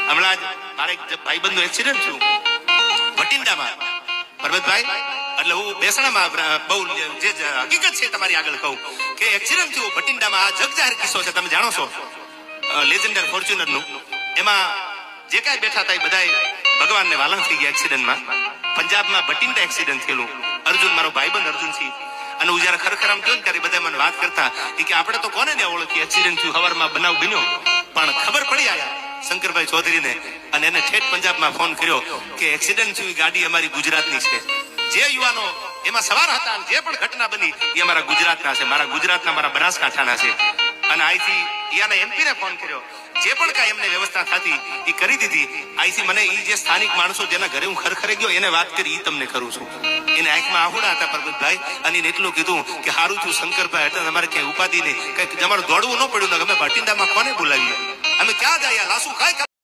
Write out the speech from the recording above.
હમણાં જ મારે એક ભાઈબંધનો એક્સિડન્ટ થયું ભટિંડામાં, પરબતભાઈ. એટલે હું બેસણામાં બહુ જે હકીકત છે તમારી આગળ કહું કે એક્સિડન્ટ થયું ભટિંડામાં. આ જગજાહેર કિસ્સો છે, તમે જાણો છો, લેજેન્ડર ફોર્ચ્યુનર નું. એમાં જે કાંઈ બેઠા હતા એ બધા ભગવાનને વાલંગ થઈ ગયા એક્સિડન્ટમાં. પંજાબમાં ભટિંડા એક્સિડન્ટ થયેલું. અર્જુન, મારો ભાઈબંધ અર્જુન છે, અને હું જયારે ખરેખર આમ ગયો ને ત્યારે બધા મને વાત કરતા કે આપણે તો કોને ને ઓળખીએ, એક્સિડન્ટ થયું, સવારમાં બનાવ બન્યો, પણ ખબર પડી આયા શંકરભાઈ ચૌધરીને, અને એને ઠેઠ પંજાબમાં ફોન કર્યો કે એક્સિડન્ટ થયું, ગાડી અમારી ગુજરાતની છે. જે યુવાનો એમાં સવાર હતા, જે પણ ઘટના બની એ અમારા ગુજરાતના છે, મારા ગુજરાતના, મારા બનાસકાંઠાના છે. અને અહીંથી યાના એમપીને ફોન કર્યો, જે પણ કાંઈ એમને વ્યવસ્થા થતી એ કરી દીધી. અહીંથી મને એ જે સ્થાનિક માણસો જેના ઘરે હું ખરેખર ગયો એને વાત કરી, એ તમને કરું છું. એને આંખમાં આહુડા હતા પરબતભાઈ, અને એને એટલું કીધું કે હારું થયું શંકરભાઈ, એટલે તમારે ક્યાંય ઉપાધિ નહીં, કઈક તમારે દોડવું ન પડ્યું ને. અમે ભટિંડામાં કોને બોલાવીએ, અમે ક્યાં જાય, લાસુ ખાય.